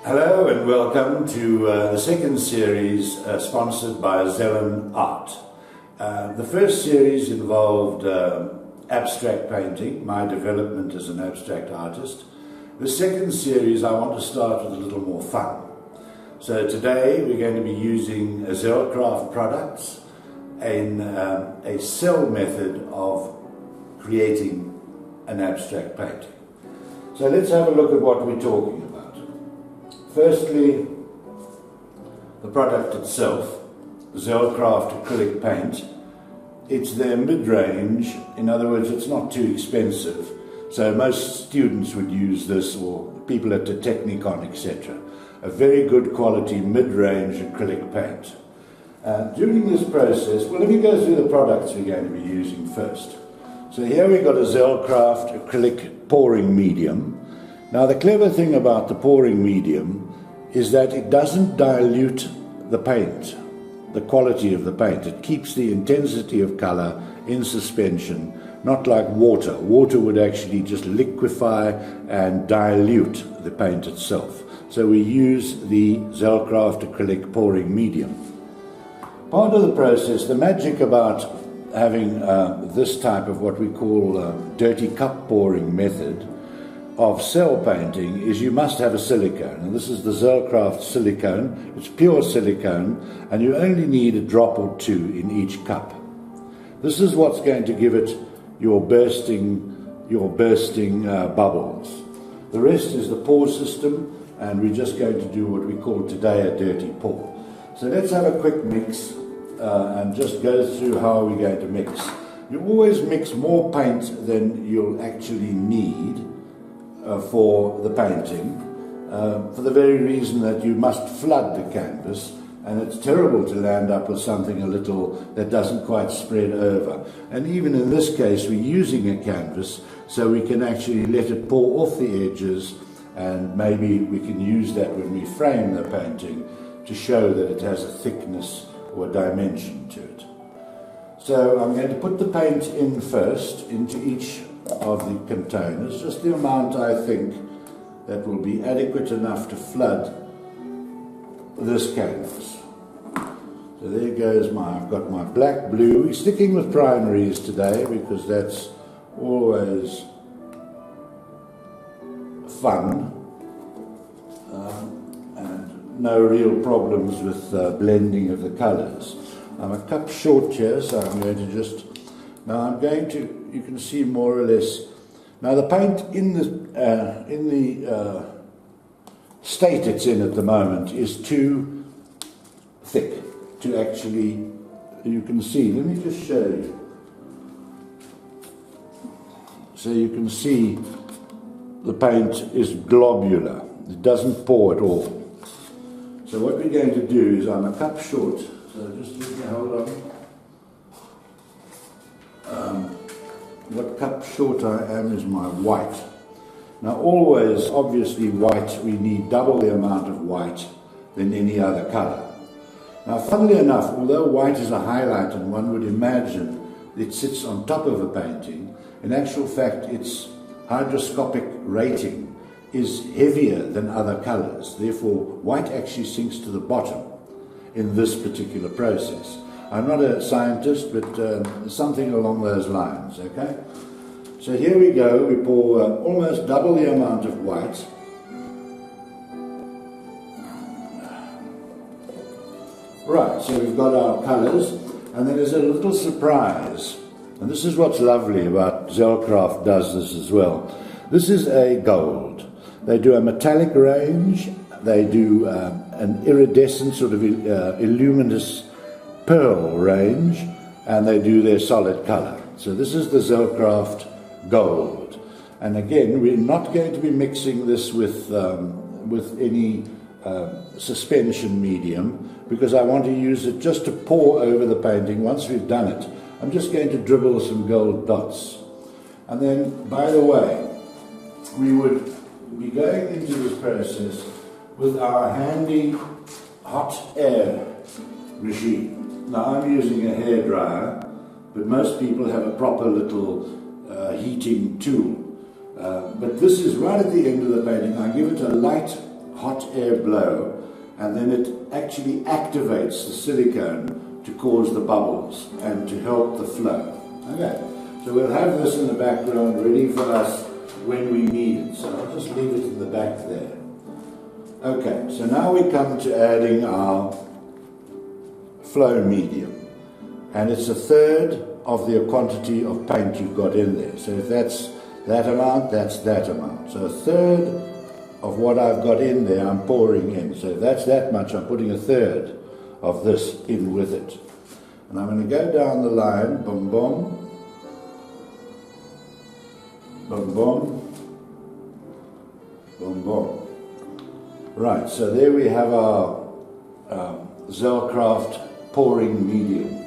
Hello and welcome to the second series sponsored by Zellen Art. The first series involved abstract painting, my development as an abstract artist. The second series I want to start with a little more fun. So today we're going to be using Zellen products in a cell method of creating an abstract painting. So let's have a look at what we're talking about. Firstly, the product itself, Zellen acrylic paint. It's their mid-range, in other words, it's not too expensive. So most students would use this, or people at the Technicon, etc. A very good quality mid-range acrylic paint. During this process, well, let me go through the products we're going to be using first. So here we've got a Zellen acrylic pouring medium. Now the clever thing about the pouring medium is that it doesn't dilute the paint, the quality of the paint. It keeps the intensity of color in suspension, not like water. Water would actually just liquefy and dilute the paint itself. So we use the Zellen acrylic pouring medium. Part of the process, the magic about having this type of what we call dirty cup pouring method of cell painting is you must have a silicone, and this is the Zellen silicone. It's pure silicone, and you only need a drop or two in each cup. This is what's going to give it your bursting bubbles. The rest is the pour system, and we're just going to do what we call today a dirty pour. So let's have a quick mix and just go through how we're going to mix. You always mix more paint than you'll actually need for the painting, for the very reason that you must flood the canvas, and it's terrible to land up with something a little that doesn't quite spread over. And even in this case we're using a canvas, so we can actually let it pour off the edges, and maybe we can use that when we frame the painting to show that it has a thickness or a dimension to it. So I'm going to put the paint in first into each of the containers, just the amount I think that will be adequate enough to flood this canvas. So there goes I've got my black, blue. We're sticking with primaries today because that's always fun, and no real problems with blending of the colors. I'm a cup short here, so I'm going to just, you can see more or less. Now the paint in the state it's in at the moment is too thick to actually, you can see, let me just show you. So you can see the paint is globular, it doesn't pour at all. So what we're going to do is, I'm a cup short, so just let me hold on. What cup short I am is my white. Now always, obviously white, we need double the amount of white than any other color. Now funnily enough, although white is a highlight and one would imagine it sits on top of a painting, in actual fact its hygroscopic rating is heavier than other colors. Therefore white actually sinks to the bottom in this particular process. I'm not a scientist, but something along those lines, okay? So here we go, we pour almost double the amount of white. Right, so we've got our colors, and then there's a little surprise. And this is what's lovely about Zellen does this as well. This is a gold. They do a metallic range, they do an iridescent sort of illuminous pearl range, and they do their solid color. So this is the Zellen gold, and again we're not going to be mixing this with any suspension medium, because I want to use it just to pour over the painting. Once we've done it, I'm just going to dribble some gold dots. And then, by the way, we would be going into this process with our handy hot air regime. Now I'm using a hairdryer, but most people have a proper little heating tool. But this is right at the end of the painting. I give it a light hot air blow, and then it actually activates the silicone to cause the bubbles and to help the flow. Okay, so we'll have this in the background ready for us when we need it. So I'll just leave it in the back there. Okay, so now we come to adding our flow medium, and it's a third of the quantity of paint you've got in there. So if that's that amount, that's that amount. So a third of what I've got in there I'm pouring in. So if that's that much, I'm putting a third of this in with it. And I'm going to go down the line, boom, boom, boom, boom, boom, boom. Right, so there we have our Zellcraft pouring medium.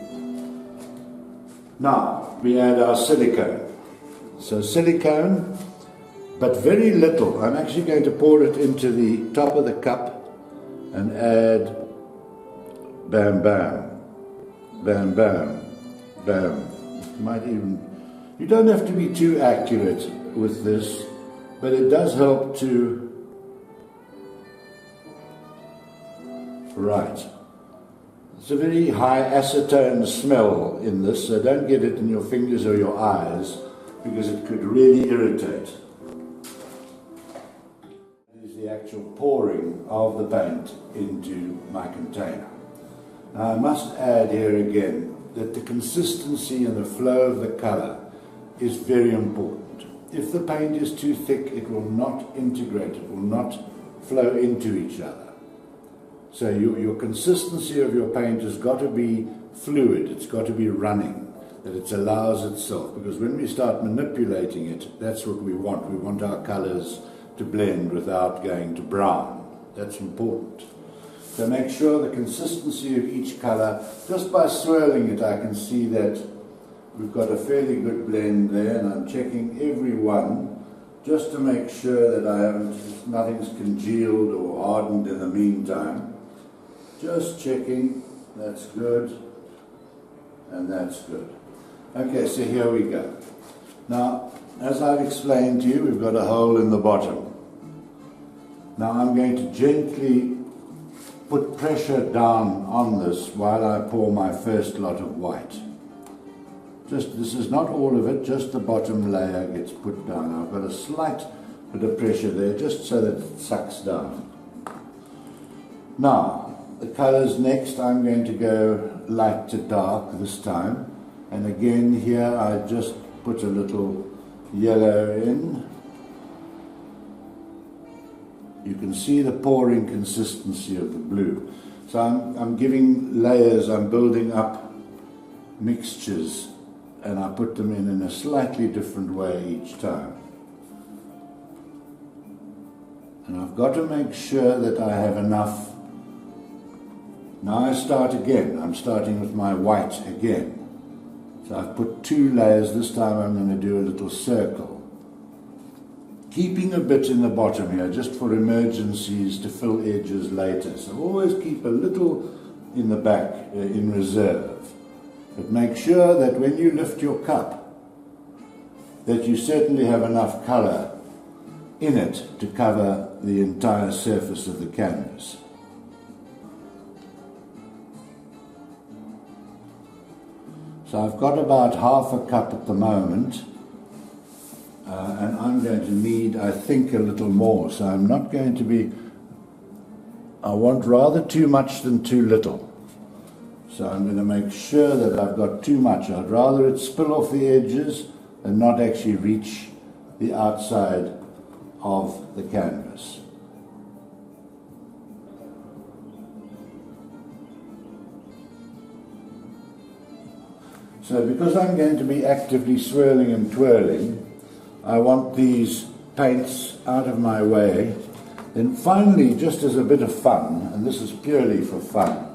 Now we add our silicone. So silicone, but very little. I'm actually going to pour it into the top of the cup and add bam, bam, bam, bam, bam. You don't have to be too accurate with this, but it does help to. Right. It's a very high acetone smell in this, so don't get it in your fingers or your eyes, because it could really irritate. This is the actual pouring of the paint into my container. Now I must add here again that the consistency and the flow of the colour is very important. If the paint is too thick, it will not integrate, it will not flow into each other. So your consistency of your paint has got to be fluid, it's got to be running, that it allows itself, because when we start manipulating it, that's what we want. We want our colours to blend without going to brown. That's important. So make sure the consistency of each colour, just by swirling it I can see that we've got a fairly good blend there, and I'm checking every one just to make sure that nothing's congealed or hardened in the meantime. Just checking, that's good, and that's good. Okay, so here we go. Now, as I've explained to you, we've got a hole in the bottom. Now I'm going to gently put pressure down on this while I pour my first lot of white. This is not all of it, just the bottom layer gets put down. I've got a slight bit of pressure there, just so that it sucks down. Now, the colours next, I'm going to go light to dark this time. And again here I just put a little yellow in. You can see the pouring consistency of the blue. So I'm giving layers, I'm building up mixtures, and I put them in a slightly different way each time. And I've got to make sure that I have enough. Now I start again. I'm starting with my white again. So I've put 2 layers. This time I'm going to do a little circle. Keeping a bit in the bottom here, just for emergencies to fill edges later. So always keep a little in the back in reserve. But make sure that when you lift your cup, that you certainly have enough colour in it to cover the entire surface of the canvas. So I've got about half a cup at the moment, and I'm going to need, I think, a little more. So I'm not going to be, I want rather too much than too little. So I'm going to make sure that I've got too much. I'd rather it spill off the edges and not actually reach the outside of the canvas. So because I'm going to be actively swirling and twirling, I want these paints out of my way. Then finally, just as a bit of fun, and this is purely for fun,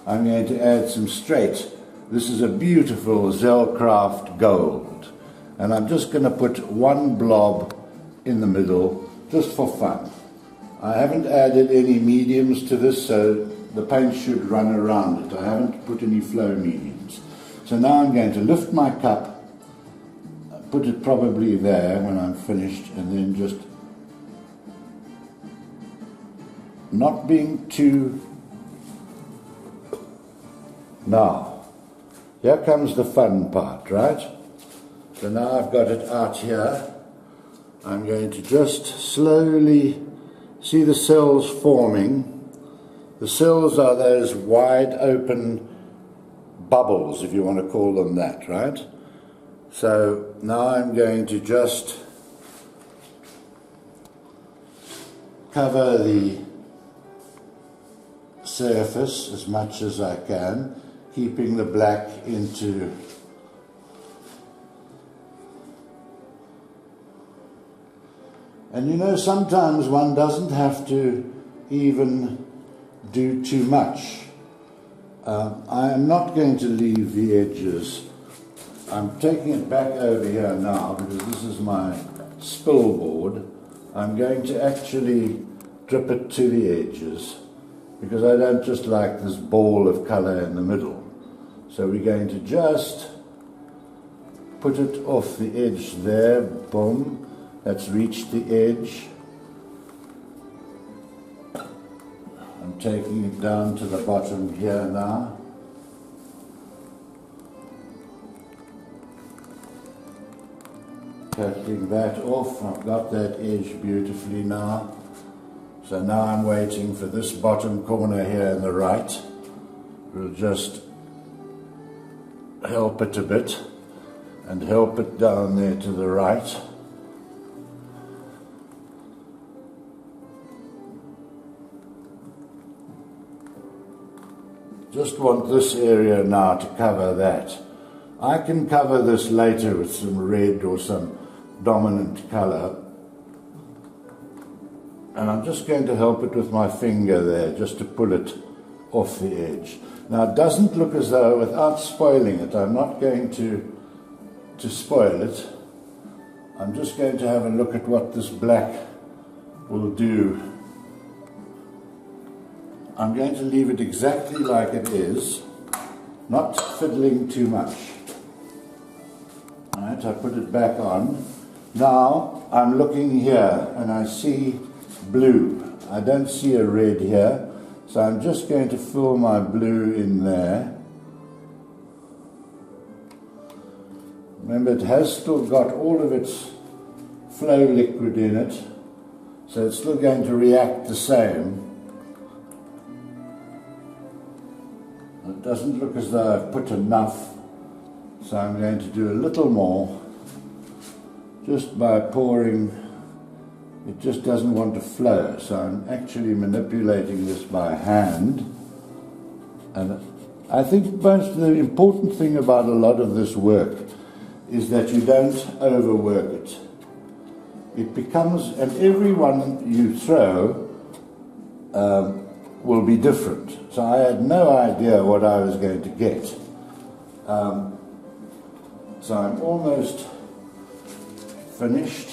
I'm going to add some straight. This is a beautiful Zellcraft gold. And I'm just going to put 1 blob in the middle, just for fun. I haven't added any mediums to this, so the paint should run around it. I haven't put any flow mediums. So now I'm going to lift my cup, put it probably there when I'm finished, and then just not being too... Now, here comes the fun part, right? So now I've got it out here. I'm going to just slowly see the cells forming. The cells are those wide open bubbles, if you want to call them that, right? So now I'm going to just cover the surface as much as I can, keeping the black into and you know, sometimes one doesn't have to even do too much. I am not going to leave the edges. I'm taking it back over here now because this is my spill board. I'm going to actually drip it to the edges because I don't just like this ball of colour in the middle. So we're going to just put it off the edge there, boom, that's reached the edge. I'm taking it down to the bottom here now. Cutting that off, I've got that edge beautifully now. So now I'm waiting for this bottom corner here on the right. We'll just help it a bit and help it down there to the right. Just want this area now to cover that. I can cover this later with some red or some dominant colour. And I'm just going to help it with my finger there, just to pull it off the edge. Now it doesn't look as though, without spoiling it, I'm not going to spoil it. I'm just going to have a look at what this black will do. I'm going to leave it exactly like it is, not fiddling too much. Alright, I put it back on. Now I'm looking here and I see blue. I don't see a red here, so I'm just going to fill my blue in there. Remember, it has still got all of its flow liquid in it, so it's still going to react the same. It doesn't look as though I've put enough, so I'm going to do a little more just by pouring. It just doesn't want to flow, so I'm actually manipulating this by hand. And I think most the important thing about a lot of this work is that you don't overwork it. It becomes, and every one you throw will be different. So I had no idea what I was going to get. So I'm almost finished.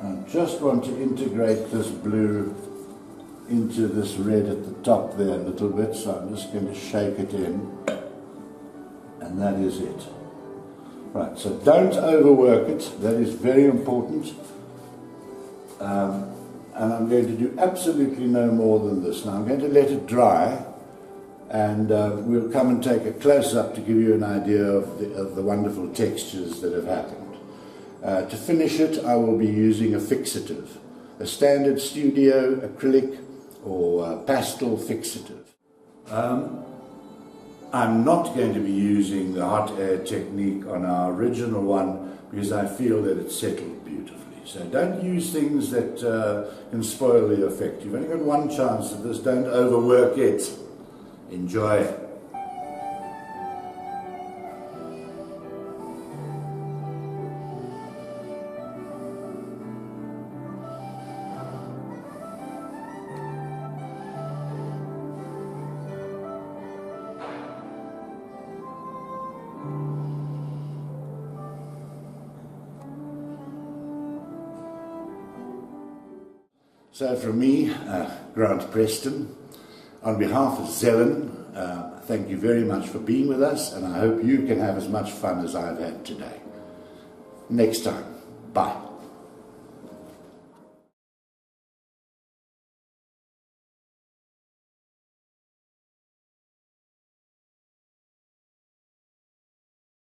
I just want to integrate this blue into this red at the top there a little bit, so I'm just going to shake it in, and that is it. Right, so don't overwork it, that is very important. And I'm going to do absolutely no more than this. Now I'm going to let it dry, and we'll come and take a close-up to give you an idea of the wonderful textures that have happened. To finish it, I will be using a fixative, a standard studio acrylic or pastel fixative. I'm not going to be using the hot air technique on our original one because I feel that it's settled beautifully. So don't use things that can spoil the effect. You've only got one chance at this. Don't overwork it. Enjoy it. So from me, Grant Preston, on behalf of Zellen, thank you very much for being with us, and I hope you can have as much fun as I've had today. Next time, bye.